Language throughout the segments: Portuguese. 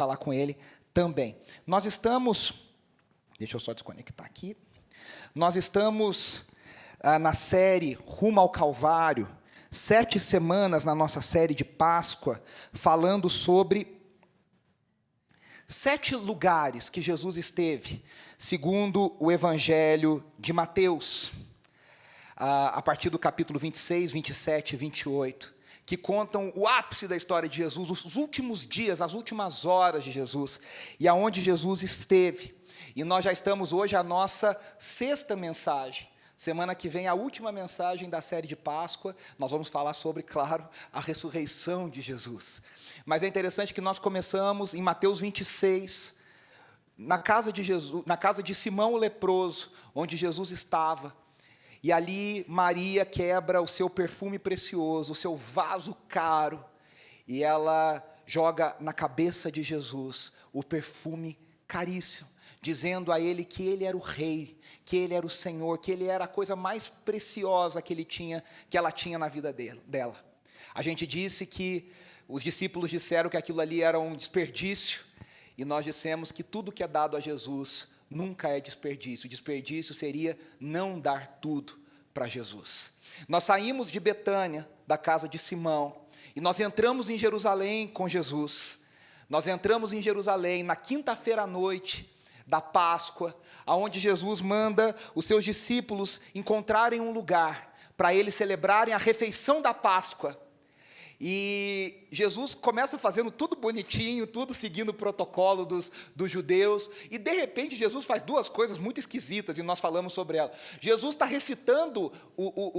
falar com ele também. Nós estamos, deixa eu só desconectar aqui, nós estamos na série Rumo ao Calvário, 7 semanas na nossa série de Páscoa, falando sobre 7 lugares que Jesus esteve, segundo o Evangelho de Mateus, a partir do capítulo 26, 27 e 28, que contam o ápice da história de Jesus, os últimos dias, as últimas horas de Jesus, e aonde Jesus esteve. E nós já estamos hoje a nossa 6ª mensagem. Semana que vem, a última mensagem da série de Páscoa, nós vamos falar sobre, claro, a ressurreição de Jesus. Mas é interessante que nós começamos em Mateus 26, na casa de Jesus, na casa de Simão o leproso, onde Jesus estava. E ali Maria quebra o seu perfume precioso, o seu vaso caro, e ela joga na cabeça de Jesus o perfume caríssimo, dizendo a ele que ele era o rei, que ele era o Senhor, que ele era a coisa mais preciosa que ela tinha na vida dela. A gente disse que os discípulos disseram que aquilo ali era um desperdício, e nós dissemos que tudo que é dado a Jesus nunca é desperdício. O desperdício seria não dar tudo para Jesus. Nós saímos de Betânia, da casa de Simão, e nós entramos em Jerusalém com Jesus. Nós entramos em Jerusalém na quinta-feira à noite da Páscoa, aonde Jesus manda os seus discípulos encontrarem um lugar para eles celebrarem a refeição da Páscoa. E Jesus começa fazendo tudo bonitinho, tudo seguindo o protocolo dos judeus, e de repente Jesus faz 2 coisas muito esquisitas, e nós falamos sobre elas. Jesus está recitando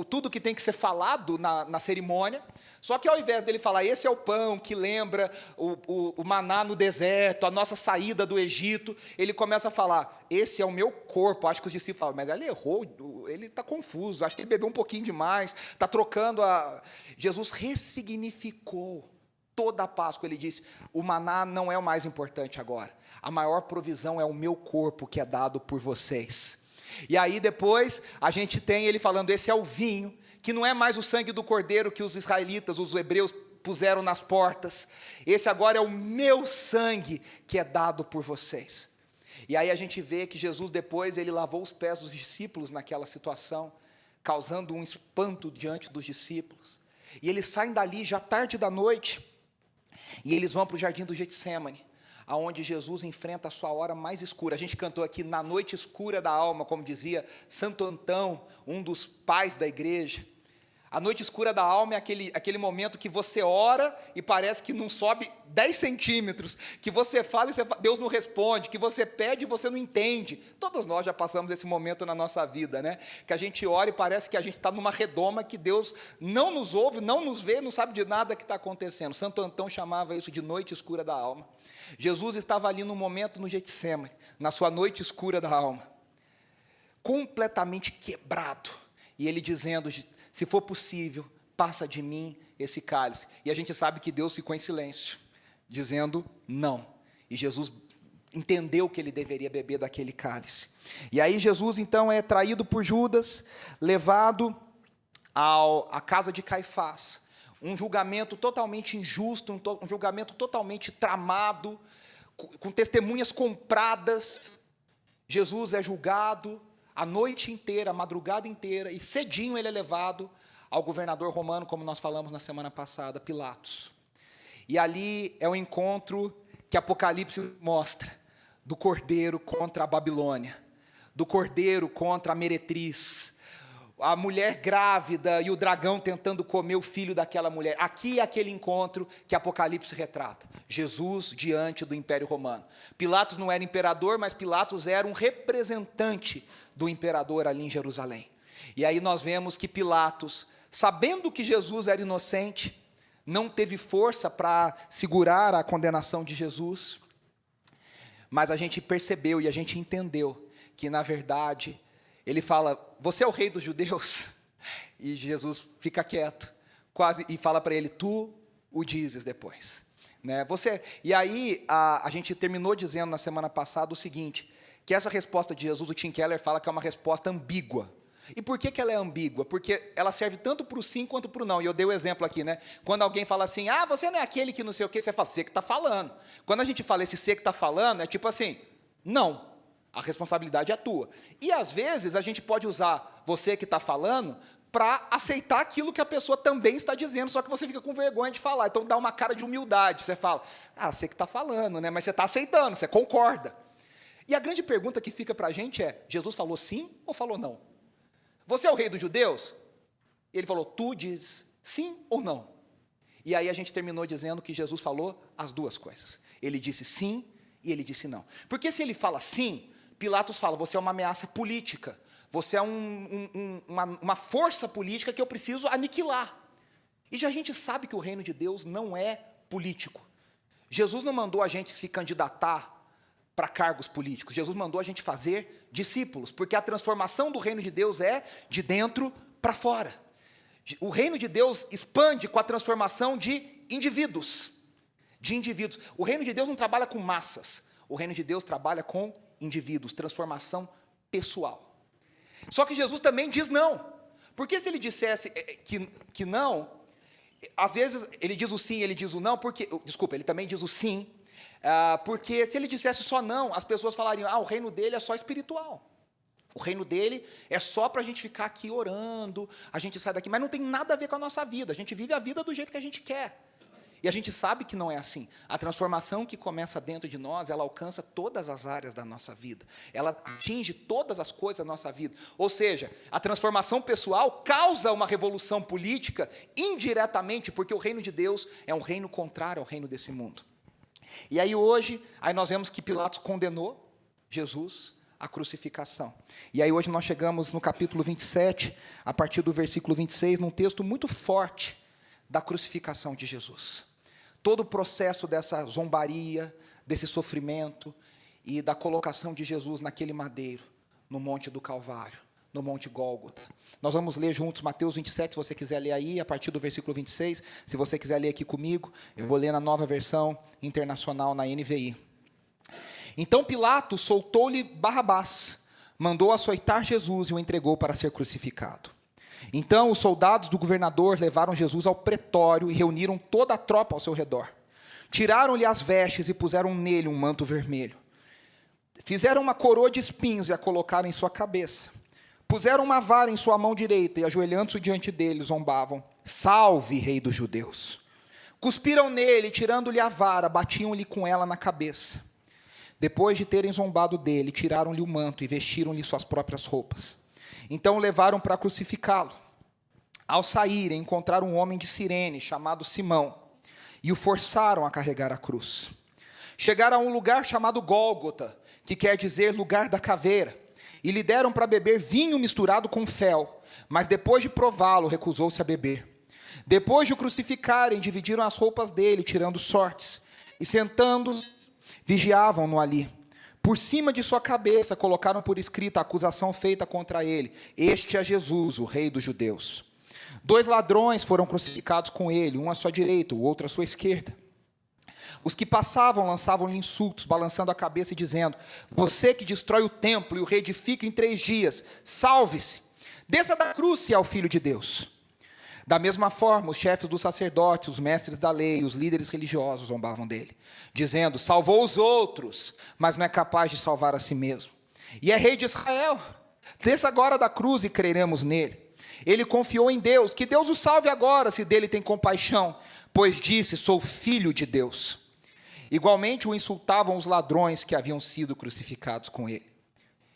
tudo que tem que ser falado na cerimônia, só que ao invés dele falar, esse é o pão que lembra o maná no deserto, a nossa saída do Egito, ele começa a falar, esse é o meu corpo. Acho que os discípulos falam, mas ele errou, ele está confuso, acho que ele bebeu um pouquinho demais, está trocando Jesus ressignificou toda a Páscoa. Ele disse, o maná não é o mais importante agora, a maior provisão é o meu corpo que é dado por vocês. E aí depois a gente tem ele falando, esse é o vinho, que não é mais o sangue do cordeiro que os israelitas, os hebreus puseram nas portas, esse agora é o meu sangue que é dado por vocês. E aí a gente vê que Jesus depois, ele lavou os pés dos discípulos naquela situação, causando um espanto diante dos discípulos, e eles saem dali já tarde da noite, e eles vão para o jardim do Getsêmani, aonde Jesus enfrenta a sua hora mais escura. A gente cantou aqui, na noite escura da alma, como dizia Santo Antão, um dos pais da igreja. A noite escura da alma é aquele momento que você ora e parece que não sobe 10 centímetros, que você fala e Deus não responde, que você pede e você não entende. Todos nós já passamos esse momento na nossa vida, né? Que a gente ora e parece que a gente está numa redoma, que Deus não nos ouve, não nos vê, não sabe de nada que está acontecendo. Santo Antão chamava isso de noite escura da alma. Jesus estava ali no momento no Getsêmani, na sua noite escura da alma, completamente quebrado, e ele dizendo, se for possível, passa de mim esse cálice. E a gente sabe que Deus ficou em silêncio, dizendo não. E Jesus entendeu que ele deveria beber daquele cálice. E aí Jesus, então, é traído por Judas, levado à casa de Caifás. Um julgamento totalmente injusto, um julgamento totalmente tramado, com testemunhas compradas. Jesus é julgado a noite inteira, a madrugada inteira, e cedinho ele é levado ao governador romano, como nós falamos na semana passada, Pilatos. E ali é o encontro que Apocalipse mostra, do cordeiro contra a Babilônia, do cordeiro contra a meretriz, a mulher grávida e o dragão tentando comer o filho daquela mulher. Aqui é aquele encontro que Apocalipse retrata, Jesus diante do Império Romano. Pilatos não era imperador, mas Pilatos era um representante do imperador ali em Jerusalém. E aí nós vemos que Pilatos, sabendo que Jesus era inocente, não teve força para segurar a condenação de Jesus, mas a gente percebeu e a gente entendeu que, na verdade, ele fala, você é o rei dos judeus? E Jesus fica quieto, quase, e fala para ele, tu o dizes depois. Né? E aí a gente terminou dizendo na semana passada o seguinte, que essa resposta de Jesus, o Tim Keller fala que é uma resposta ambígua, E por que ela é ambígua? Porque ela serve tanto para o sim quanto para o não. E eu dei o exemplo aqui, né? Quando alguém fala assim, você não é aquele que não sei o quê, você fala, você que está falando. Quando a gente fala esse você que está falando, é tipo assim, não, a responsabilidade é tua. E às vezes a gente pode usar você que está falando para aceitar aquilo que a pessoa também está dizendo, só que você fica com vergonha de falar. Então dá uma cara de humildade, você fala, você que está falando, né? Mas você está aceitando, você concorda. E a grande pergunta que fica para a gente é, Jesus falou sim ou falou não? Você é o rei dos judeus? Ele falou, tu diz sim ou não? E aí a gente terminou dizendo que Jesus falou as duas coisas. Ele disse sim e ele disse não. Porque se ele fala sim, Pilatos fala, você é uma ameaça política. Você é uma força política que eu preciso aniquilar. E já a gente sabe que o reino de Deus não é político. Jesus não mandou a gente se candidatar para cargos políticos. Jesus mandou a gente fazer discípulos, porque a transformação do reino de Deus é de dentro para fora. O reino de Deus expande com a transformação de indivíduos. O reino de Deus não trabalha com massas. O reino de Deus trabalha com indivíduos, transformação pessoal. Só que Jesus também diz não. Porque se ele dissesse que não, às vezes ele diz o sim, ele diz o não, ele também diz o sim, porque se ele dissesse só não, as pessoas falariam, o reino dele é só espiritual. O reino dele é só para a gente ficar aqui orando, a gente sai daqui, mas não tem nada a ver com a nossa vida, a gente vive a vida do jeito que a gente quer. E a gente sabe que não é assim. A transformação que começa dentro de nós, ela alcança todas as áreas da nossa vida. Ela atinge todas as coisas da nossa vida. Ou seja, a transformação pessoal causa uma revolução política indiretamente, porque o reino de Deus é um reino contrário ao reino desse mundo. E aí hoje, nós vemos que Pilatos condenou Jesus à crucificação. E aí hoje nós chegamos no capítulo 27, a partir do versículo 26, num texto muito forte da crucificação de Jesus. Todo o processo dessa zombaria, desse sofrimento e da colocação de Jesus naquele madeiro, no Monte do Calvário, no Monte Gólgota. Nós vamos ler juntos Mateus 27, se você quiser ler aí, a partir do versículo 26. Se você quiser ler aqui comigo, eu vou ler na nova versão internacional, na NVI. Então Pilatos soltou-lhe Barrabás, mandou açoitar Jesus e o entregou para ser crucificado. Então os soldados do governador levaram Jesus ao pretório e reuniram toda a tropa ao seu redor. Tiraram-lhe as vestes e puseram nele um manto vermelho. Fizeram uma coroa de espinhos e a colocaram em sua cabeça. Puseram uma vara em sua mão direita e, ajoelhando-se diante dele, zombavam, salve, rei dos judeus. Cuspiram nele, tirando-lhe a vara, batiam-lhe com ela na cabeça. Depois de terem zombado dele, tiraram-lhe o manto e vestiram-lhe suas próprias roupas. Então o levaram para crucificá-lo. Ao saírem, encontraram um homem de Cirene, chamado Simão, e o forçaram a carregar a cruz. Chegaram a um lugar chamado Gólgota, que quer dizer lugar da caveira, e lhe deram para beber vinho misturado com fel, mas depois de prová-lo, recusou-se a beber. Depois de o crucificarem, dividiram as roupas dele, tirando sortes, e sentando-os, vigiavam-no ali. Por cima de sua cabeça, colocaram por escrito a acusação feita contra ele. Este é Jesus, o rei dos judeus. 2 ladrões foram crucificados com ele, um à sua direita, o outro à sua esquerda. Os que passavam lançavam-lhe insultos, balançando a cabeça e dizendo, você que destrói o templo e o reedifica em 3 dias, salve-se, desça da cruz se é o Filho de Deus. Da mesma forma, os chefes dos sacerdotes, os mestres da lei e os líderes religiosos zombavam dele, dizendo, salvou os outros, mas não é capaz de salvar a si mesmo. E é rei de Israel, desça agora da cruz e creremos nele. Ele confiou em Deus, que Deus o salve agora, se dele tem compaixão, pois disse, sou filho de Deus. Igualmente o insultavam os ladrões que haviam sido crucificados com ele.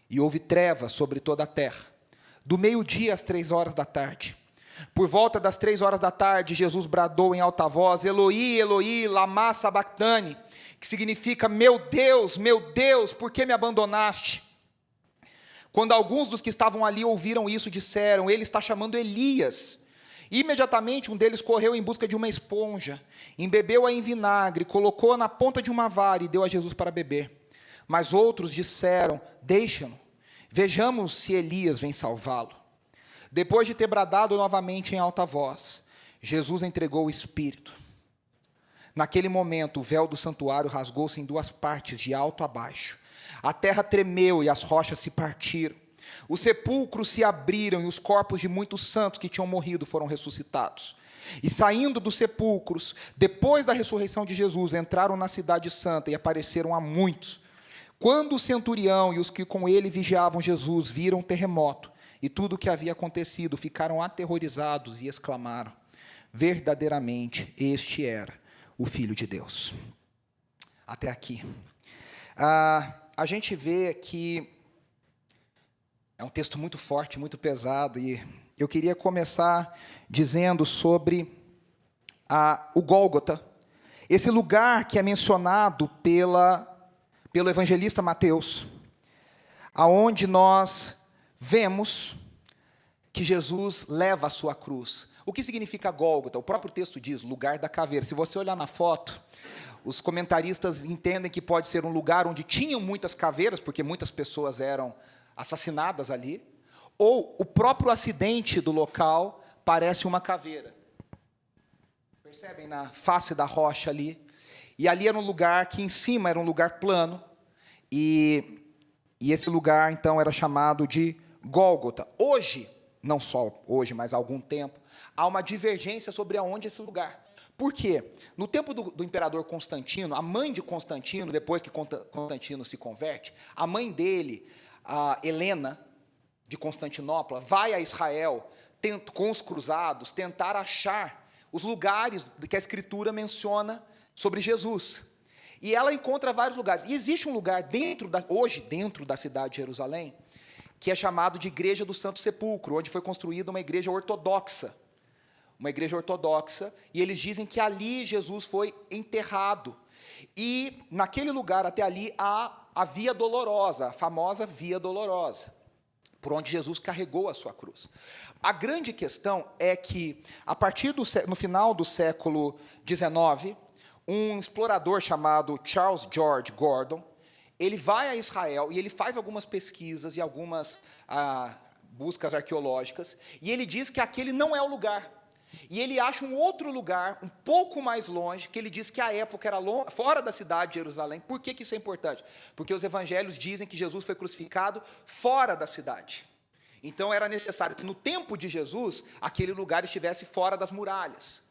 E houve trevas sobre toda a terra, do meio-dia às 3 horas da tarde. Por volta das 3 horas da tarde, Jesus bradou em alta voz, Eloi, Eloi, lama sabachthani, que significa, meu Deus, por que me abandonaste? Quando alguns dos que estavam ali ouviram isso, disseram, ele está chamando Elias. Imediatamente um deles correu em busca de uma esponja, embebeu-a em vinagre, colocou-a na ponta de uma vara e deu a Jesus para beber. Mas outros disseram, deixa-no, vejamos se Elias vem salvá-lo. Depois de ter bradado novamente em alta voz, Jesus entregou o Espírito. Naquele momento, o véu do santuário rasgou-se em 2 partes, de alto a baixo. A terra tremeu e as rochas se partiram. Os sepulcros se abriram e os corpos de muitos santos que tinham morrido foram ressuscitados. E saindo dos sepulcros, depois da ressurreição de Jesus, entraram na cidade santa e apareceram a muitos. Quando o centurião e os que com ele vigiavam Jesus viram o terremoto e tudo o que havia acontecido, ficaram aterrorizados e exclamaram: verdadeiramente este era o Filho de Deus. Até aqui. A gente vê que é um texto muito forte, muito pesado, e eu queria começar dizendo sobre o Gólgota, esse lugar que é mencionado pelo evangelista Mateus, aonde nós vemos que Jesus leva a sua cruz. O que significa Gólgota? O próprio texto diz, lugar da caveira. Se você olhar na foto, os comentaristas entendem que pode ser um lugar onde tinham muitas caveiras, porque muitas pessoas eram assassinadas ali, ou o próprio acidente do local parece uma caveira. Percebem na face da rocha ali? E ali era um lugar que em cima era um lugar plano, e esse lugar, então, era chamado de Gólgota. Hoje, não só hoje, mas há algum tempo, há uma divergência sobre aonde esse lugar. Por quê? No tempo do imperador Constantino, a mãe de Constantino, depois que Constantino se converte, a mãe dele, a Helena, de Constantinopla, vai a Israel com os cruzados, tentar achar os lugares que a Escritura menciona sobre Jesus. E ela encontra vários lugares. E existe um lugar hoje dentro da cidade de Jerusalém, que é chamado de Igreja do Santo Sepulcro, onde foi construída uma igreja ortodoxa. Uma igreja ortodoxa, e eles dizem que ali Jesus foi enterrado. E naquele lugar, até ali, há a Via Dolorosa, a famosa Via Dolorosa, por onde Jesus carregou a sua cruz. A grande questão é que, no final do século XIX, um explorador chamado Charles George Gordon, ele vai a Israel e ele faz algumas pesquisas e algumas buscas arqueológicas, e ele diz que aquele não é o lugar. E ele acha um outro lugar, um pouco mais longe, que ele diz que a época era fora da cidade de Jerusalém. Por que isso é importante? Porque os evangelhos dizem que Jesus foi crucificado fora da cidade. Então era necessário que no tempo de Jesus, aquele lugar estivesse fora das muralhas.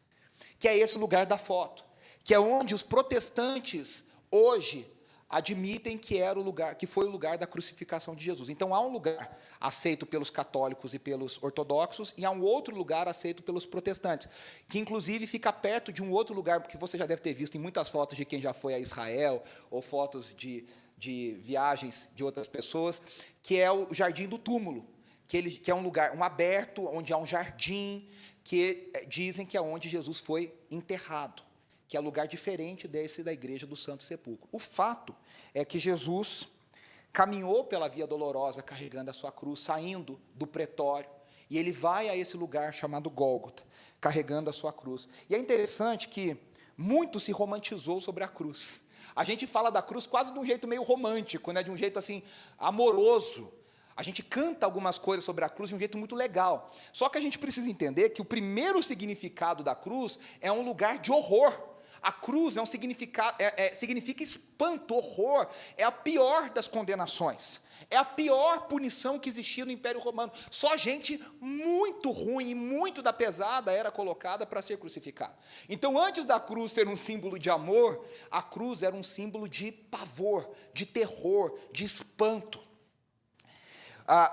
Que é esse lugar da foto. Que é onde os protestantes hoje admitem que foi o lugar da crucificação de Jesus. Então há um lugar aceito pelos católicos e pelos ortodoxos, e há um outro lugar aceito pelos protestantes, que inclusive fica perto de um outro lugar, porque você já deve ter visto em muitas fotos de quem já foi a Israel, ou fotos de viagens de outras pessoas, que é o Jardim do Túmulo, que é um lugar aberto, onde há um jardim, que dizem que é onde Jesus foi enterrado, que é um lugar diferente desse da Igreja do Santo Sepulcro. O fato é que Jesus caminhou pela Via Dolorosa carregando a sua cruz, saindo do pretório, e ele vai a esse lugar chamado Gólgota, carregando a sua cruz. E é interessante que muito se romantizou sobre a cruz. A gente fala da cruz quase de um jeito meio romântico, né? De um jeito assim, amoroso. A gente canta algumas coisas sobre a cruz de um jeito muito legal. Só que a gente precisa entender que o primeiro significado da cruz é um lugar de horror. A cruz é um significado, significa espanto, horror, é a pior das condenações, é a pior punição que existia no Império Romano. Só gente muito ruim e muito da pesada era colocada para ser crucificada. Então, antes da cruz ser um símbolo de amor, a cruz era um símbolo de pavor, de terror, de espanto.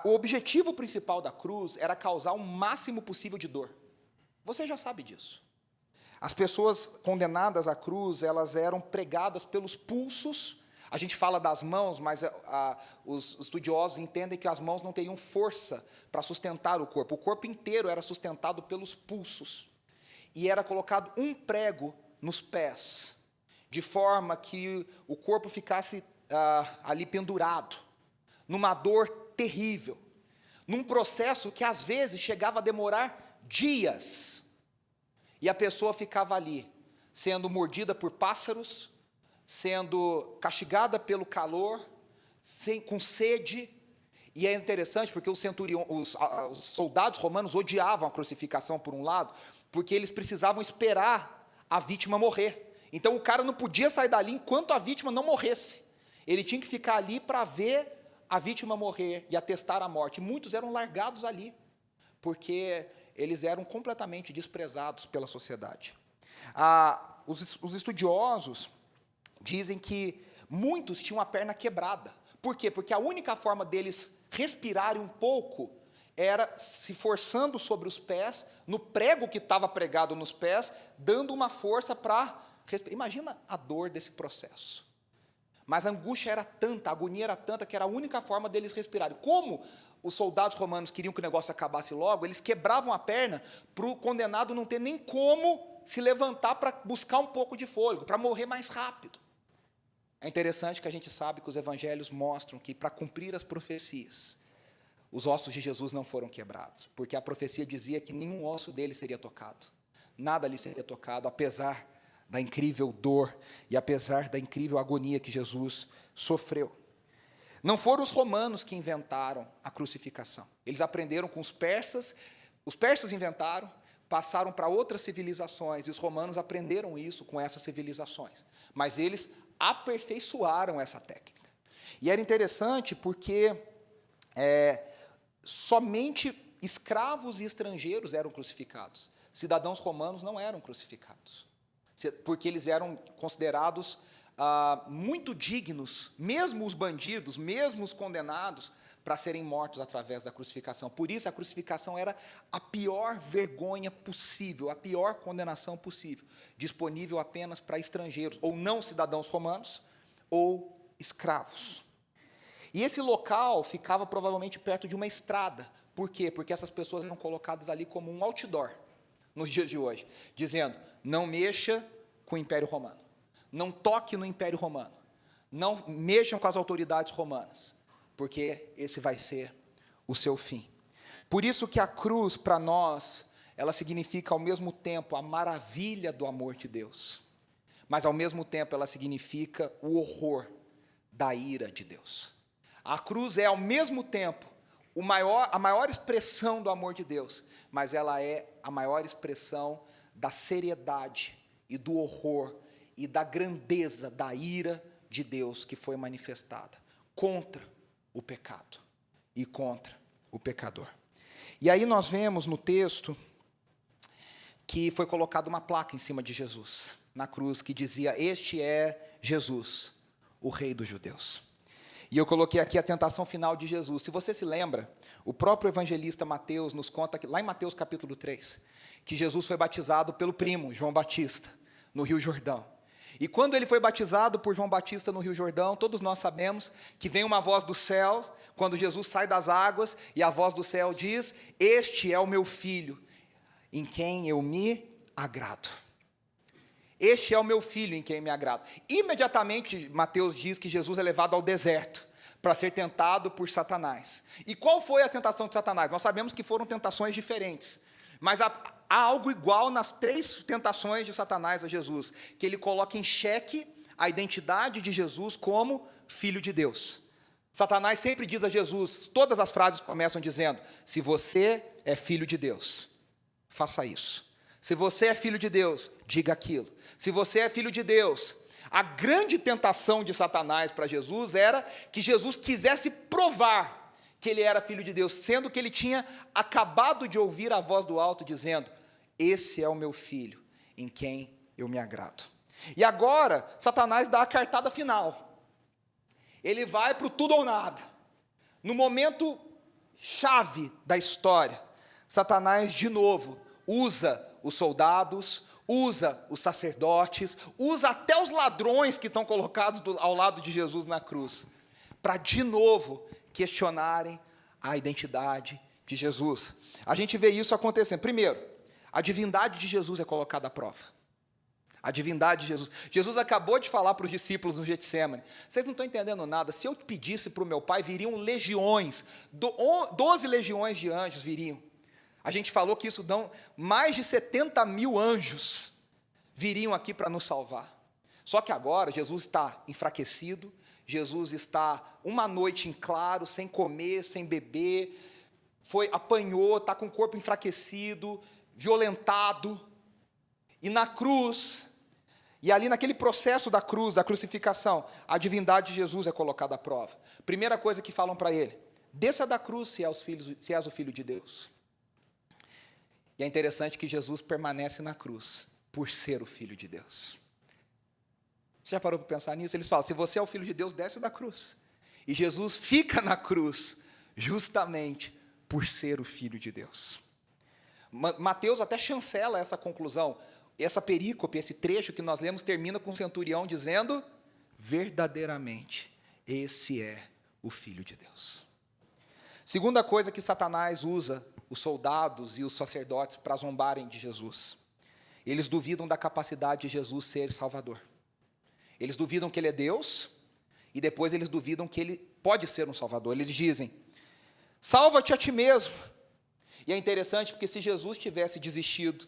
O objetivo principal da cruz era causar o máximo possível de dor. Você já sabe disso. As pessoas condenadas à cruz, elas eram pregadas pelos pulsos. A gente fala das mãos, mas os estudiosos entendem que as mãos não teriam força para sustentar o corpo. O corpo inteiro era sustentado pelos pulsos. E era colocado um prego nos pés, de forma que o corpo ficasse ali pendurado, numa dor terrível, num processo que às vezes chegava a demorar dias. E a pessoa ficava ali, sendo mordida por pássaros, sendo castigada pelo calor, com sede. E é interessante porque os soldados romanos odiavam a crucificação, por um lado, porque eles precisavam esperar a vítima morrer. Então o cara não podia sair dali enquanto a vítima não morresse. Ele tinha que ficar ali para ver a vítima morrer e atestar a morte. Muitos eram largados ali, porque eles eram completamente desprezados pela sociedade. Os estudiosos dizem que muitos tinham a perna quebrada. Por quê? Porque a única forma deles respirarem um pouco era se forçando sobre os pés, no prego que estava pregado nos pés, dando uma força para respirar. Imagina a dor desse processo. Mas a angústia era tanta, a agonia era tanta, que era a única forma deles respirarem. Como os soldados romanos queriam que o negócio acabasse logo, eles quebravam a perna para o condenado não ter nem como se levantar para buscar um pouco de fôlego, para morrer mais rápido. É interessante que a gente sabe que os evangelhos mostram que, para cumprir as profecias, os ossos de Jesus não foram quebrados, porque a profecia dizia que nenhum osso dele seria tocado, nada lhe seria tocado, apesar da incrível dor e apesar da incrível agonia que Jesus sofreu. Não foram os romanos que inventaram a crucificação, eles aprenderam com os persas inventaram, passaram para outras civilizações, e os romanos aprenderam isso com essas civilizações, mas eles aperfeiçoaram essa técnica. E era interessante porque somente escravos e estrangeiros eram crucificados. Cidadãos romanos não eram crucificados, porque eles eram considerados muito dignos, mesmo os bandidos, mesmo os condenados, para serem mortos através da crucificação. Por isso, a crucificação era a pior vergonha possível, a pior condenação possível, disponível apenas para estrangeiros, ou não cidadãos romanos, ou escravos. E esse local ficava provavelmente perto de uma estrada. Por quê? Porque essas pessoas eram colocadas ali como um outdoor, nos dias de hoje, dizendo, não mexa com o Império Romano, não toque no Império Romano, não mexam com as autoridades romanas, porque esse vai ser o seu fim. Por isso que a cruz, para nós, ela significa ao mesmo tempo a maravilha do amor de Deus, mas ao mesmo tempo ela significa o horror da ira de Deus. A cruz é ao mesmo tempo a maior expressão do amor de Deus, mas ela é a maior expressão da seriedade e do horror e da grandeza da ira de Deus que foi manifestada contra o pecado e contra o pecador. E aí nós vemos no texto que foi colocada uma placa em cima de Jesus, na cruz, que dizia, este é Jesus, o Rei dos Judeus. E eu coloquei aqui a tentação final de Jesus. Se você se lembra, o próprio evangelista Mateus nos conta, lá em Mateus capítulo 3, que Jesus foi batizado pelo primo, João Batista, no Rio Jordão. E quando ele foi batizado por João Batista no Rio Jordão, todos nós sabemos que vem uma voz do céu, quando Jesus sai das águas, e a voz do céu diz, este é o meu filho, em quem eu me agrado. Este é o meu filho em quem me agrado. Imediatamente, Mateus diz que Jesus é levado ao deserto para ser tentado por Satanás. E qual foi a tentação de Satanás? Nós sabemos que foram tentações diferentes, mas há algo igual nas 3 tentações de Satanás a Jesus, que ele coloca em xeque a identidade de Jesus como Filho de Deus. Satanás sempre diz a Jesus, todas as frases começam dizendo, se você é filho de Deus, faça isso. Se você é filho de Deus, diga aquilo. Se você é filho de Deus, a grande tentação de Satanás para Jesus era que Jesus quisesse provar que ele era filho de Deus, sendo que ele tinha acabado de ouvir a voz do alto dizendo, esse é o meu filho, em quem eu me agrado. E agora, Satanás dá a cartada final. Ele vai para o tudo ou nada. No momento chave da história, Satanás, de novo, usa os soldados, usa os sacerdotes, usa até os ladrões que estão colocados ao lado de Jesus na cruz, para, de novo, questionarem a identidade de Jesus. A gente vê isso acontecendo. Primeiro, a divindade de Jesus é colocada à prova. A divindade de Jesus. Jesus acabou de falar para os discípulos no Getsêmani, vocês não estão entendendo nada, se eu pedisse para o meu pai, viriam legiões, 12 legiões de anjos viriam. A gente falou que isso dão mais de 70 mil anjos viriam aqui para nos salvar. Só que agora Jesus está enfraquecido, Jesus está uma noite em claro, sem comer, sem beber, apanhou, está com o corpo enfraquecido, violentado, e na cruz, E ali naquele processo da cruz, da crucificação, a divindade de Jesus é colocada à prova. Primeira coisa que falam para ele: desça da cruz se és o Filho de Deus. E é interessante que Jesus permanece na cruz por ser o Filho de Deus. Você já parou para pensar nisso? Eles falam: se você é o Filho de Deus, desce da cruz. E Jesus fica na cruz justamente por ser o Filho de Deus. Mateus até chancela essa conclusão. Essa perícope, esse trecho que nós lemos, termina com o centurião dizendo: verdadeiramente, esse é o Filho de Deus. Segunda coisa que Satanás usa os soldados e os sacerdotes para zombarem de Jesus: eles duvidam da capacidade de Jesus ser Salvador. Eles duvidam que Ele é Deus, e depois eles duvidam que Ele pode ser um Salvador. Eles dizem: salva-te a ti mesmo. E é interessante porque se Jesus tivesse desistido,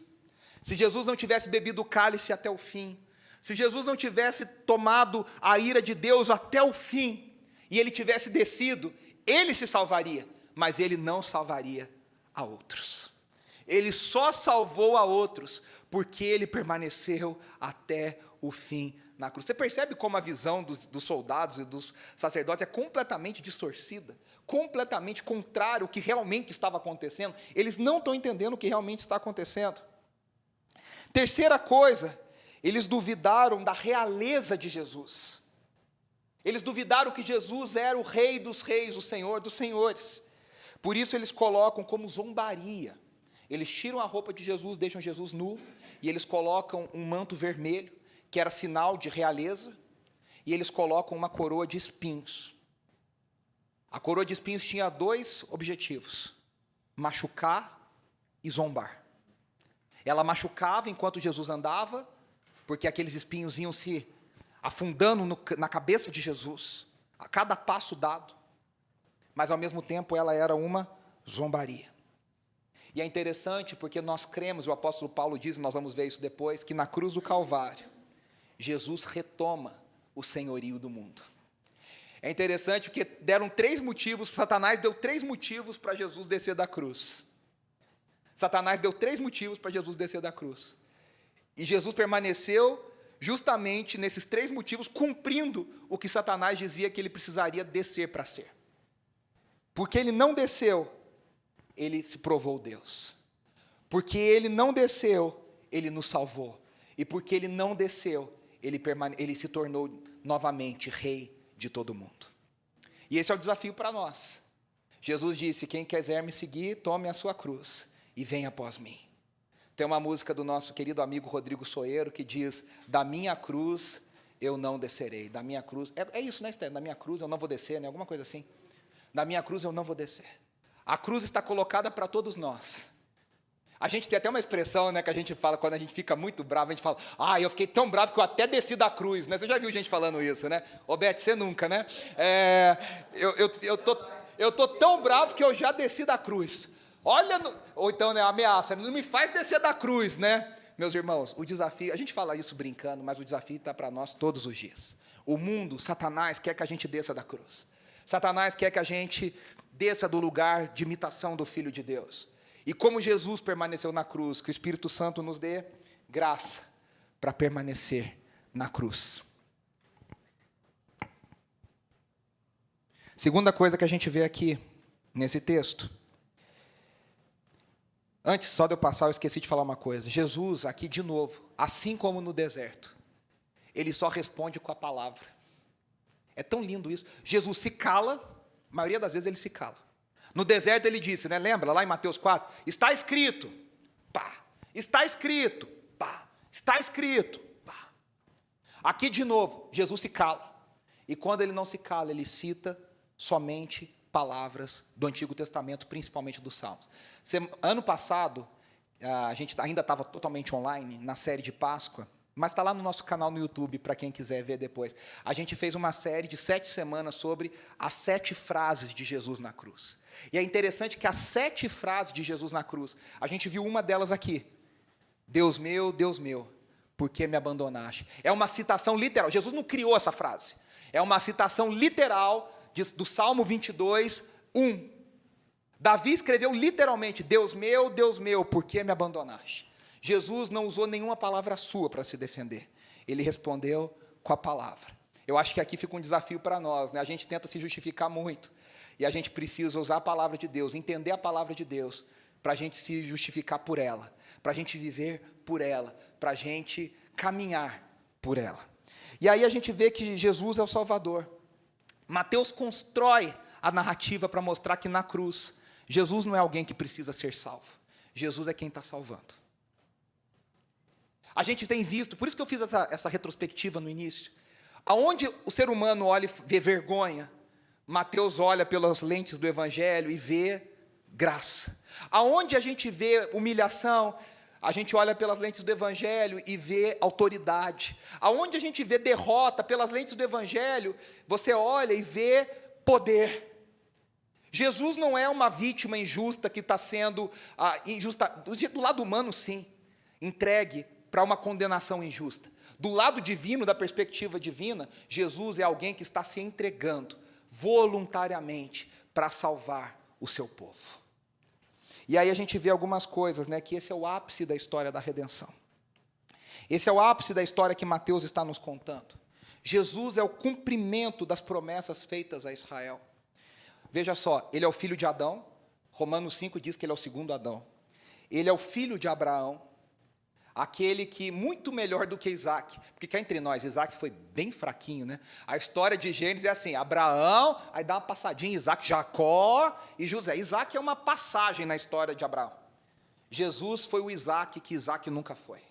se Jesus não tivesse bebido o cálice até o fim, se Jesus não tivesse tomado a ira de Deus até o fim, e Ele tivesse descido, Ele se salvaria, mas Ele não salvaria a outros. Ele só salvou a outros porque Ele permaneceu até o fim na cruz. Você percebe como a visão dos soldados e dos sacerdotes é completamente distorcida, completamente contrário ao que realmente estava acontecendo? Eles não estão entendendo o que realmente está acontecendo. Terceira coisa, eles duvidaram da realeza de Jesus. Eles duvidaram que Jesus era o Rei dos reis, o Senhor dos senhores. Por isso eles colocam como zombaria. Eles tiram a roupa de Jesus, deixam Jesus nu, e eles colocam um manto vermelho, que era sinal de realeza, e eles colocam uma coroa de espinhos. A coroa de espinhos tinha dois objetivos: machucar e zombar. Ela machucava enquanto Jesus andava, porque aqueles espinhos iam se afundando na cabeça de Jesus, a cada passo dado. Mas, ao mesmo tempo, ela era uma zombaria. E é interessante porque nós cremos, o apóstolo Paulo diz, nós vamos ver isso depois, que na cruz do Calvário, Jesus retoma o senhorio do mundo. É interessante porque deram 3 motivos, Satanás deu 3 motivos para Jesus descer da cruz. Satanás deu 3 motivos para Jesus descer da cruz. E Jesus permaneceu justamente nesses 3 motivos, cumprindo o que Satanás dizia que ele precisaria descer para ser. Porque ele não desceu, ele se provou Deus. Porque ele não desceu, ele nos salvou. E porque ele não desceu, ele se tornou novamente rei de todo mundo. E esse é o desafio para nós. Jesus disse: quem quiser me seguir, tome a sua cruz e venha após mim. Tem uma música do nosso querido amigo Rodrigo Soeiro que diz: da minha cruz eu não descerei. Da minha cruz, é isso, né, Esther? Da minha cruz eu não vou descer, né? Alguma coisa assim. Da minha cruz eu não vou descer. A cruz está colocada para todos nós. A gente tem até uma expressão, né, que a gente fala quando a gente fica muito bravo, a gente fala: eu fiquei tão bravo que eu até desci da cruz, né? Você já viu gente falando isso, né? Ô Beth, você nunca, né? Eu tô tão bravo que eu já desci da cruz. Olha, ou então, né, ameaça, não me faz descer da cruz, né? Meus irmãos, o desafio, a gente fala isso brincando, mas o desafio está para nós todos os dias. O mundo, Satanás, quer que a gente desça da cruz. Satanás quer que a gente desça do lugar de imitação do Filho de Deus. E como Jesus permaneceu na cruz, que o Espírito Santo nos dê graça para permanecer na cruz. Segunda coisa que a gente vê aqui, nesse texto. Antes só de eu passar, eu esqueci de falar uma coisa. Jesus, aqui de novo, assim como no deserto, ele só responde com a palavra. É tão lindo isso. Jesus se cala, a maioria das vezes ele se cala. No deserto ele disse, né, lembra, lá em Mateus 4, está escrito, pá, está escrito, pá, está escrito, pá. Aqui de novo, Jesus se cala. E quando ele não se cala, ele cita somente palavras do Antigo Testamento, principalmente dos Salmos. Ano passado, a gente ainda estava totalmente online, na série de Páscoa, mas está lá no nosso canal no YouTube, para quem quiser ver depois. A gente fez uma série de 7 semanas sobre as 7 frases de Jesus na cruz. E é interessante que as 7 frases de Jesus na cruz, a gente viu uma delas aqui. Deus meu, por que me abandonaste? É uma citação literal. Jesus não criou essa frase. É uma citação literal do Salmo 22, 1. Davi escreveu literalmente: Deus meu, por que me abandonaste? Jesus não usou nenhuma palavra sua para se defender. Ele respondeu com a palavra. Eu acho que aqui fica um desafio para nós, né? A gente tenta se justificar muito, e a gente precisa usar a palavra de Deus, entender a palavra de Deus, para a gente se justificar por ela, para a gente viver por ela, para a gente caminhar por ela. E aí a gente vê que Jesus é o Salvador. Mateus constrói a narrativa para mostrar que na cruz, Jesus não é alguém que precisa ser salvo. Jesus é quem está salvando. A gente tem visto, por isso que eu fiz essa retrospectiva no início, aonde o ser humano olha e vê vergonha, Mateus olha pelas lentes do Evangelho e vê graça. Aonde a gente vê humilhação, a gente olha pelas lentes do Evangelho e vê autoridade. Aonde a gente vê derrota, pelas lentes do Evangelho, você olha e vê poder. Jesus não é uma vítima injusta que está sendo, injusta, do lado humano sim, entregue para uma condenação injusta. Do lado divino, da perspectiva divina, Jesus é alguém que está se entregando voluntariamente para salvar o seu povo. E aí a gente vê algumas coisas, né, que esse é o ápice da história da redenção. Esse é o ápice da história que Mateus está nos contando. Jesus é o cumprimento das promessas feitas a Israel. Veja só, ele é o filho de Adão, Romanos 5 diz que ele é o segundo Adão. Ele é o filho de Abraão, aquele que, muito melhor do que Isaac, porque cá entre nós, Isaac foi bem fraquinho, né? A história de Gênesis é assim, Abraão, aí dá uma passadinha, Isaac, Jacó e José. Isaac é uma passagem na história de Abraão. Jesus foi o Isaac que Isaac nunca foi.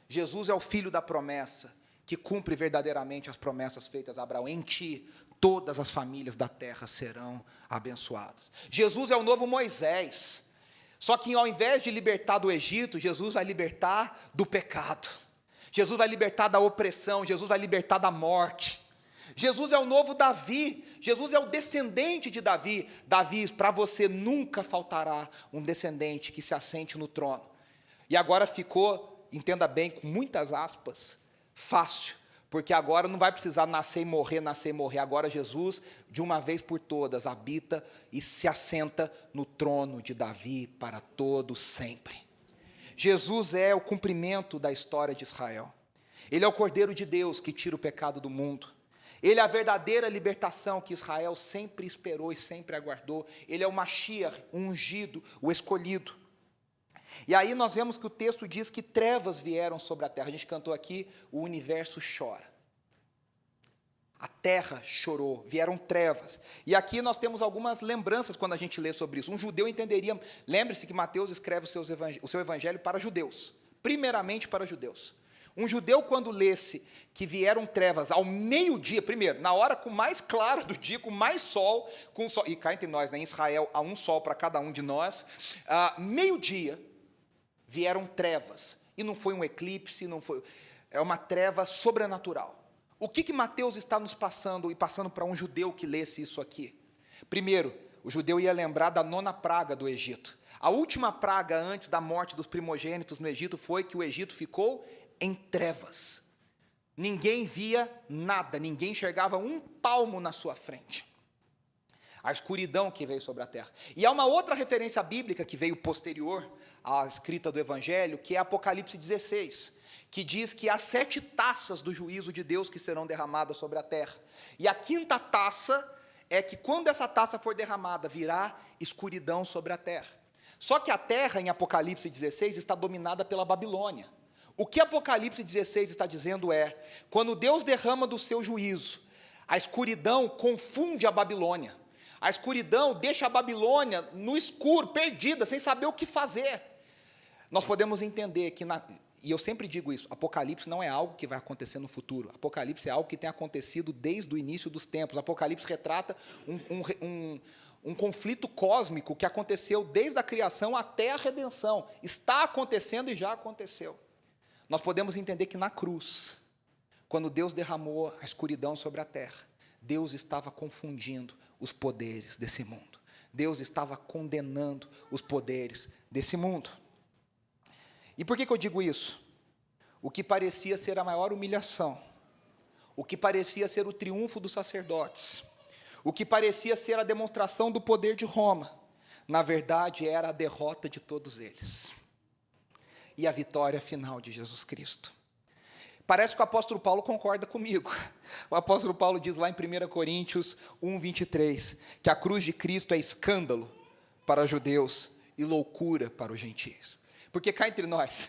Jesus é o filho da promessa, que cumpre verdadeiramente as promessas feitas a Abraão. Em ti, todas as famílias da terra serão abençoadas. Jesus é o novo Moisés. Só que ao invés de libertar do Egito, Jesus vai libertar do pecado. Jesus vai libertar da opressão, Jesus vai libertar da morte. Jesus é o novo Davi, Jesus é o descendente de Davi. Davi, para você nunca faltará um descendente que se assente no trono. E agora ficou, entenda bem, com muitas aspas, fácil. Porque agora não vai precisar nascer e morrer. Agora Jesus, de uma vez por todas, habita e se assenta no trono de Davi para todo sempre. Jesus é o cumprimento da história de Israel. Ele é o Cordeiro de Deus que tira o pecado do mundo. Ele é a verdadeira libertação que Israel sempre esperou e sempre aguardou. Ele é o Mashiach, o ungido, o escolhido. E aí nós vemos que o texto diz que trevas vieram sobre a terra. A gente cantou aqui, o universo chora. A terra chorou, vieram trevas. E aqui nós temos algumas lembranças quando a gente lê sobre isso. Um judeu entenderia, lembre-se que Mateus escreve o seu evangelho para judeus, primeiramente para judeus. Um judeu, quando lesse que vieram trevas ao meio-dia, primeiro, na hora com mais clara do dia, com mais sol, e cá entre nós, né, em Israel, há um sol para cada um de nós, meio-dia, vieram trevas, e não foi um eclipse, é uma treva sobrenatural. O que Mateus está nos passando, e passando para um judeu que lesse isso aqui? Primeiro, o judeu ia lembrar da 9ª praga do Egito. A última praga antes da morte dos primogênitos no Egito foi que o Egito ficou em trevas. Ninguém via nada, ninguém enxergava um palmo na sua frente. A escuridão que veio sobre a terra. E há uma outra referência bíblica que veio posterior à escrita do Evangelho, que é Apocalipse 16, que diz que há 7 taças do juízo de Deus que serão derramadas sobre a terra. E a 5ª taça é que quando essa taça for derramada, virá escuridão sobre a terra. Só que a terra, em Apocalipse 16, está dominada pela Babilônia. O que Apocalipse 16 está dizendo é, quando Deus derrama do seu juízo, a escuridão confunde a Babilônia. A escuridão deixa a Babilônia no escuro, perdida, sem saber o que fazer. Nós podemos entender que, e eu sempre digo isso, Apocalipse não é algo que vai acontecer no futuro. Apocalipse é algo que tem acontecido desde o início dos tempos. Apocalipse retrata um conflito cósmico que aconteceu desde a criação até a redenção. Está acontecendo e já aconteceu. Nós podemos entender que na cruz, quando Deus derramou a escuridão sobre a terra, Deus estava confundindo os poderes desse mundo. Deus estava condenando os poderes desse mundo. E por que eu digo isso? O que parecia ser a maior humilhação, o que parecia ser o triunfo dos sacerdotes, o que parecia ser a demonstração do poder de Roma, na verdade era a derrota de todos eles. E a vitória final de Jesus Cristo. Parece que o apóstolo Paulo concorda comigo. O apóstolo Paulo diz lá em 1 Coríntios 1:23, que a cruz de Cristo é escândalo para os judeus e loucura para os gentios. Porque cá entre nós,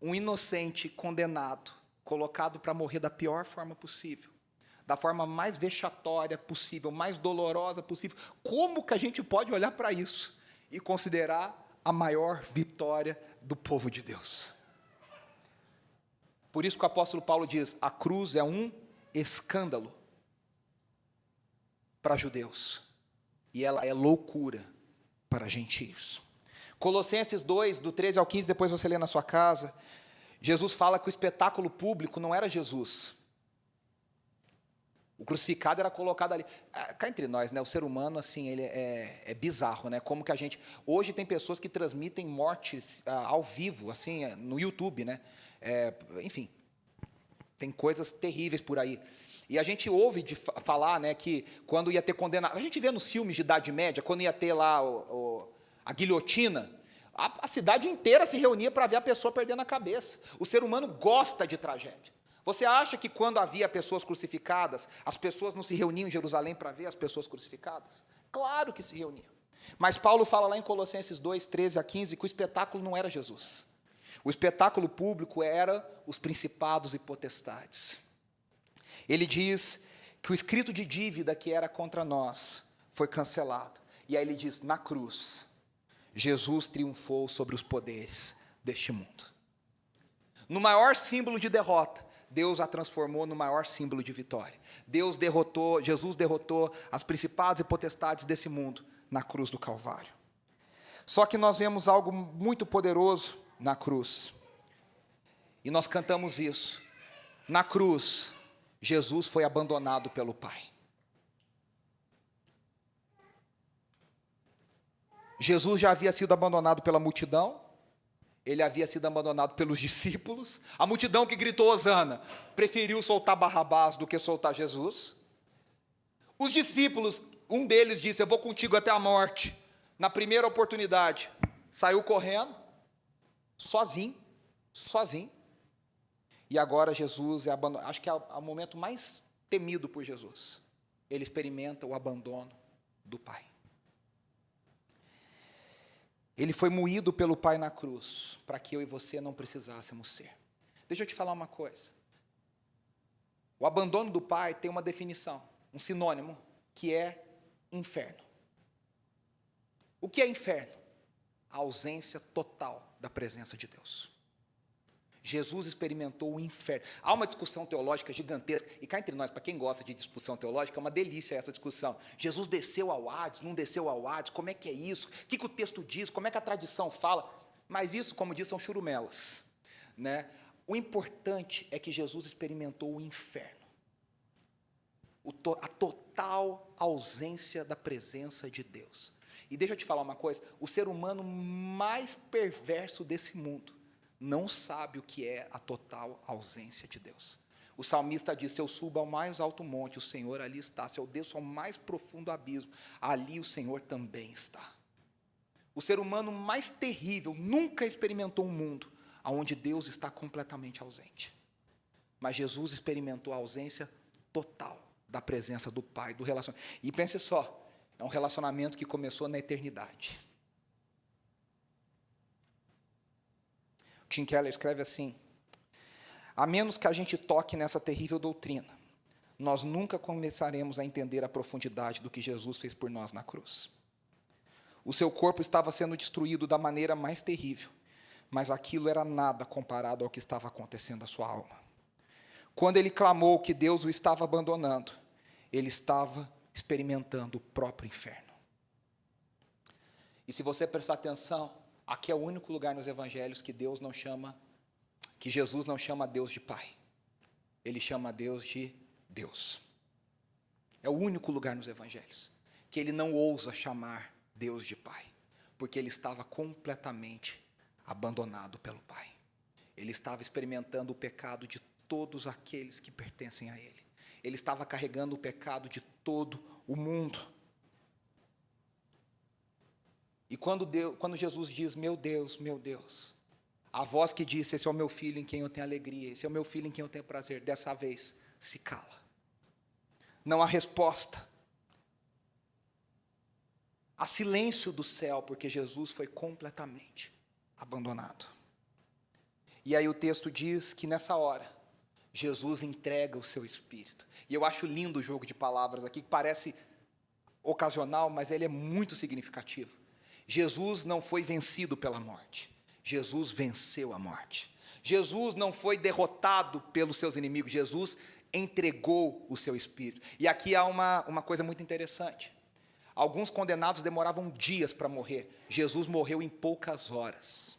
um inocente condenado, colocado para morrer da pior forma possível, da forma mais vexatória possível, mais dolorosa possível, como que a gente pode olhar para isso e considerar a maior vitória do povo de Deus? Por isso que o apóstolo Paulo diz, a cruz é um escândalo para judeus, e ela é loucura para gentios. Colossenses 2, do 13 ao 15, depois você lê na sua casa, Jesus fala que o espetáculo público não era Jesus. O crucificado era colocado ali. Cá entre nós, né, o ser humano, assim, ele é bizarro, né? Como que a gente... Hoje tem pessoas que transmitem mortes ao vivo, assim, no YouTube, né? Enfim, tem coisas terríveis por aí. E a gente ouve falar, né, que quando ia ter condenação... A gente vê nos filmes de Idade Média, quando ia ter lá a guilhotina, a cidade inteira se reunia para ver a pessoa perdendo a cabeça. O ser humano gosta de tragédia. Você acha que quando havia pessoas crucificadas, as pessoas não se reuniam em Jerusalém para ver as pessoas crucificadas? Claro que se reuniam. Mas Paulo fala lá em Colossenses 2, 13 a 15, que o espetáculo não era Jesus. O espetáculo público era os principados e potestades. Ele diz que o escrito de dívida que era contra nós foi cancelado. E aí ele diz, na cruz, Jesus triunfou sobre os poderes deste mundo. No maior símbolo de derrota, Deus a transformou no maior símbolo de vitória. Jesus derrotou as principados e potestades desse mundo na cruz do Calvário. Só que nós vemos algo muito poderoso na cruz. E nós cantamos isso. Na cruz, Jesus foi abandonado pelo Pai. Jesus já havia sido abandonado pela multidão. Ele havia sido abandonado pelos discípulos. A multidão que gritou Hosana preferiu soltar Barrabás do que soltar Jesus. Os discípulos, um deles disse, eu vou contigo até a morte. Na primeira oportunidade, saiu correndo, sozinho. E agora Jesus é abandonado. Acho que é o momento mais temido por Jesus. Ele experimenta o abandono do Pai. Ele foi moído pelo Pai na cruz, para que eu e você não precisássemos ser. Deixa eu te falar uma coisa. O abandono do Pai tem uma definição, um sinônimo, que é inferno. O que é inferno? A ausência total da presença de Deus. Jesus experimentou o inferno. Há uma discussão teológica gigantesca, e cá entre nós, para quem gosta de discussão teológica, é uma delícia essa discussão. Jesus desceu ao Hades, não desceu ao Hades, como é que é isso? O que o texto diz? Como é que a tradição fala? Mas isso, como diz, são churumelas, né? O importante é que Jesus experimentou o inferno. A total ausência da presença de Deus. E deixa eu te falar uma coisa, o ser humano mais perverso desse mundo não sabe o que é a total ausência de Deus. O salmista diz, se eu subo ao mais alto monte, o Senhor ali está. Se eu desço ao mais profundo abismo, ali o Senhor também está. O ser humano mais terrível nunca experimentou um mundo onde Deus está completamente ausente. Mas Jesus experimentou a ausência total da presença do Pai, do relacionamento. E pense só, é um relacionamento que começou na eternidade. Tim Keller escreve assim, a menos que a gente toque nessa terrível doutrina, nós nunca começaremos a entender a profundidade do que Jesus fez por nós na cruz. O seu corpo estava sendo destruído da maneira mais terrível, mas aquilo era nada comparado ao que estava acontecendo à sua alma. Quando ele clamou que Deus o estava abandonando, ele estava experimentando o próprio inferno. E se você prestar atenção, aqui é o único lugar nos evangelhos que Jesus não chama Deus de Pai. Ele chama Deus de Deus. É o único lugar nos evangelhos que ele não ousa chamar Deus de Pai, porque ele estava completamente abandonado pelo Pai. Ele estava experimentando o pecado de todos aqueles que pertencem a ele. Ele estava carregando o pecado de todo o mundo. E quando Jesus diz, meu Deus, A voz que disse: esse é o meu filho em quem eu tenho alegria, esse é o meu filho em quem eu tenho prazer, dessa vez se cala. Não há resposta. Há silêncio do céu, porque Jesus foi completamente abandonado. E aí o texto diz que nessa hora, Jesus entrega o seu espírito. E eu acho lindo o jogo de palavras aqui, que parece ocasional, mas ele é muito significativo. Jesus não foi vencido pela morte. Jesus venceu a morte. Jesus não foi derrotado pelos seus inimigos. Jesus entregou o seu espírito. E aqui há uma coisa muito interessante. Alguns condenados demoravam dias para morrer. Jesus morreu em poucas horas.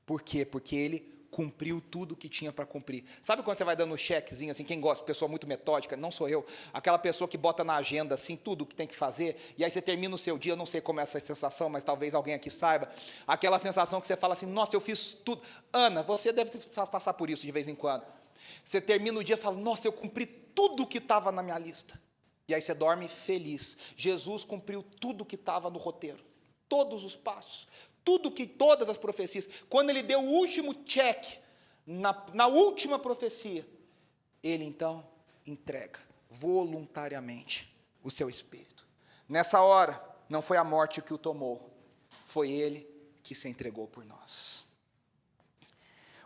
Por quê? Porque ele cumpriu tudo o que tinha para cumprir. Sabe quando você vai dando um chequezinho, assim, quem gosta, pessoa muito metódica, não sou eu, aquela pessoa que bota na agenda, assim, tudo o que tem que fazer, e aí você termina o seu dia, eu não sei como é essa sensação, mas talvez alguém aqui saiba, aquela sensação que você fala assim: nossa, eu fiz tudo. Ana, você deve passar por isso de vez em quando. Você termina o dia e fala: nossa, eu cumpri tudo o que estava na minha lista. E aí você dorme feliz. Jesus cumpriu tudo o que estava no roteiro, todos os passos, todas as profecias. Quando ele deu o último check na última profecia, ele então entrega voluntariamente o seu espírito. Nessa hora, não foi a morte que o tomou, foi ele que se entregou por nós.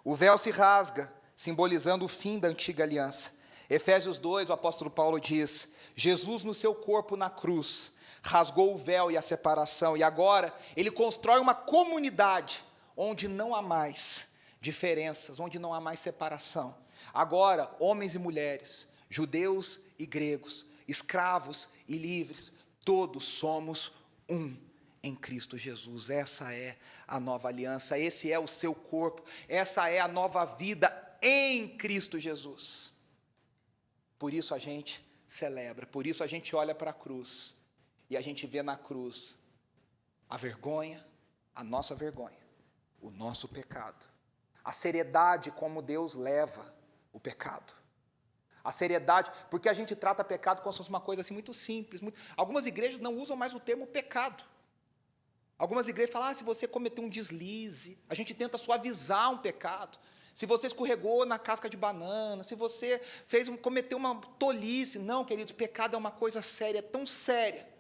O véu se rasga, simbolizando o fim da antiga aliança. Efésios 2, o apóstolo Paulo diz: Jesus no seu corpo na cruz rasgou o véu e a separação, e agora ele constrói uma comunidade onde não há mais diferenças, onde não há mais separação. Agora, homens e mulheres, judeus e gregos, escravos e livres, todos somos um em Cristo Jesus. Essa é a nova aliança, esse é o seu corpo, essa é a nova vida em Cristo Jesus. Por isso a gente celebra, por isso a gente olha para a cruz, e a gente vê na cruz a vergonha, a nossa vergonha, o nosso pecado, a seriedade como Deus leva o pecado, a seriedade, porque a gente trata pecado como se fosse uma coisa assim muito simples. Algumas igrejas não usam mais o termo pecado. Algumas igrejas falam: se você cometeu um deslize, a gente tenta suavizar um pecado. Se você escorregou na casca de banana, se você cometeu uma tolice. Não, queridos, pecado é uma coisa séria, é tão séria.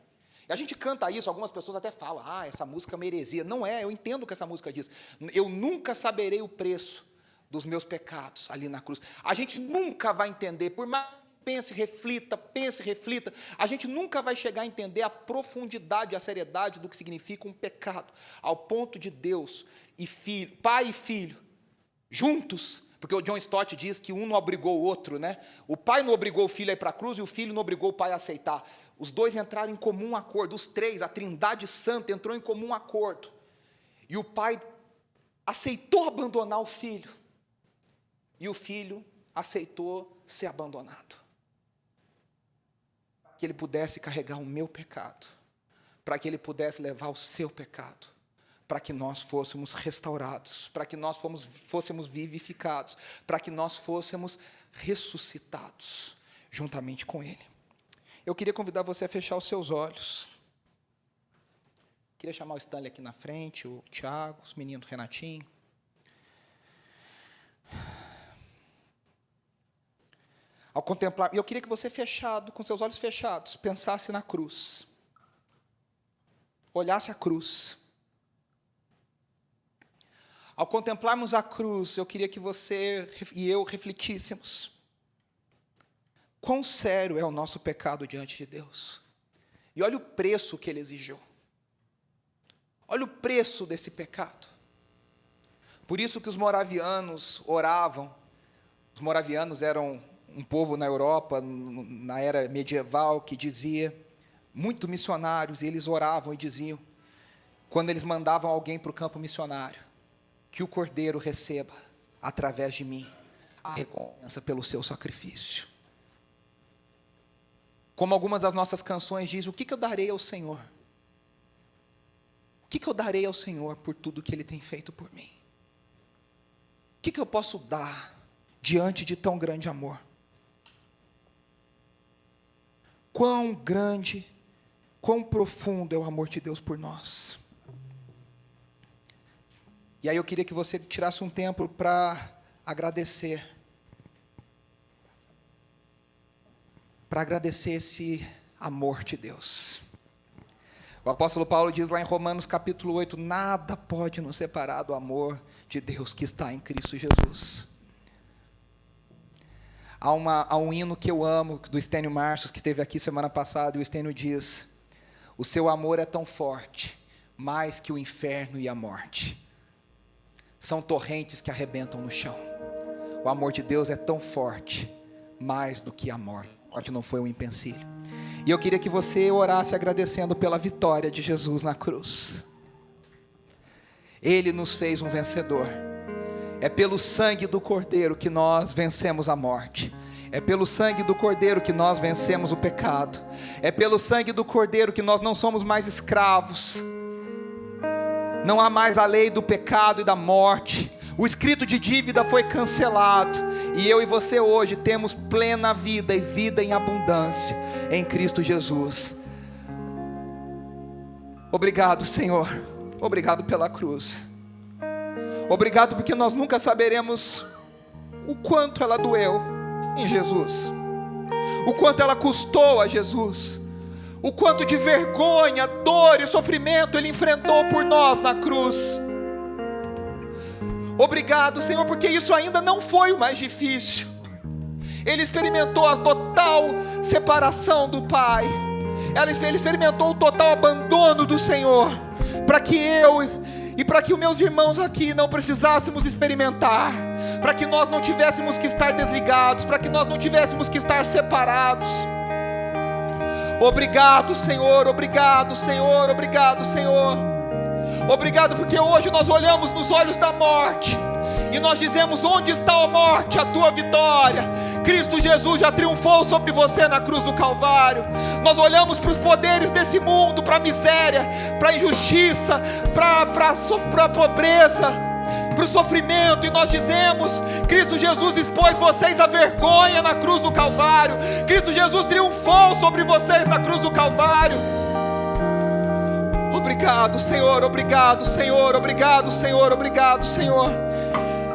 E a gente canta isso, algumas pessoas até falam: essa música é uma heresia. Não é, eu entendo o que essa música diz. Eu nunca saberei o preço dos meus pecados ali na cruz. A gente nunca vai entender, por mais que pense, reflita, a gente nunca vai chegar a entender a profundidade e a seriedade do que significa um pecado, ao ponto de Deus e filho, pai e filho, juntos, porque o John Stott diz que um não obrigou o outro, né? O pai não obrigou o filho a ir para a cruz e o filho não obrigou o pai a aceitar. Os dois entraram em comum acordo, os três, a Trindade Santa entrou em comum acordo. E o pai aceitou abandonar o filho, e o filho aceitou ser abandonado, para que ele pudesse carregar o meu pecado, para que ele pudesse levar o seu pecado, para que nós fôssemos restaurados, para que nós fôssemos vivificados, para que nós fôssemos ressuscitados juntamente com ele. Eu queria convidar você a fechar os seus olhos. Queria chamar o Stanley aqui na frente, o Tiago, os meninos, o Renatinho. Ao contemplar, eu queria que você, fechado, com seus olhos fechados, pensasse na cruz. Olhasse a cruz. Ao contemplarmos a cruz, eu queria que você e eu refletíssemos. Quão sério é o nosso pecado diante de Deus. E olha o preço que ele exigiu. Olha o preço desse pecado. Por isso que os moravianos oravam. Os moravianos eram um povo na Europa, na era medieval, que dizia, muito missionários, e eles oravam e diziam, quando eles mandavam alguém para o campo missionário, que o Cordeiro receba, através de mim, a recompensa pelo seu sacrifício. Como algumas das nossas canções dizem: o que eu darei ao Senhor? O que eu darei ao Senhor por tudo que Ele tem feito por mim? O que eu posso dar diante de tão grande amor? Quão grande, quão profundo é o amor de Deus por nós. E aí eu queria que você tirasse um tempo para agradecer. Para agradecer esse amor de Deus. O apóstolo Paulo diz lá em Romanos capítulo 8, nada pode nos separar do amor de Deus que está em Cristo Jesus. Há um hino que eu amo, do Estênio Marços, que esteve aqui semana passada, e o Estênio diz: o seu amor é tão forte, mais que o inferno e a morte. São torrentes que arrebentam no chão. O amor de Deus é tão forte, mais do que a morte. A morte não foi um empecilho. E eu queria que você orasse agradecendo pela vitória de Jesus na cruz. Ele nos fez um vencedor. É pelo sangue do Cordeiro que nós vencemos a morte. É pelo sangue do Cordeiro que nós vencemos o pecado. É pelo sangue do Cordeiro que nós não somos mais escravos. Não há mais a lei do pecado e da morte. O escrito de dívida foi cancelado. E eu e você hoje temos plena vida e vida em abundância em Cristo Jesus. Obrigado, Senhor. Obrigado pela cruz. Obrigado porque nós nunca saberemos o quanto ela doeu em Jesus. O quanto ela custou a Jesus. O quanto de vergonha, dor e sofrimento Ele enfrentou por nós na cruz. Obrigado, Senhor, porque isso ainda não foi o mais difícil. Ele experimentou a total separação do Pai. Ele experimentou o total abandono do Senhor, para que eu e para que os meus irmãos aqui não precisássemos experimentar, para que nós não tivéssemos que estar desligados, para que nós não tivéssemos que estar separados. Obrigado, Senhor, obrigado, Senhor, obrigado, Senhor. Obrigado porque hoje nós olhamos nos olhos da morte e nós dizemos: onde está a morte, a tua vitória? Cristo Jesus já triunfou sobre você na cruz do Calvário. Nós olhamos para os poderes desse mundo, para a miséria, para a injustiça, para a pobreza, para o sofrimento, e nós dizemos: Cristo Jesus expôs vocês à vergonha na cruz do Calvário. Cristo Jesus triunfou sobre vocês na cruz do Calvário. Obrigado, Senhor, obrigado, Senhor, obrigado, Senhor, obrigado, Senhor.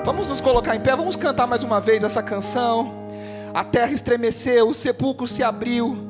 Vamos nos colocar em pé, vamos cantar mais uma vez essa canção. A terra estremeceu, o sepulcro se abriu.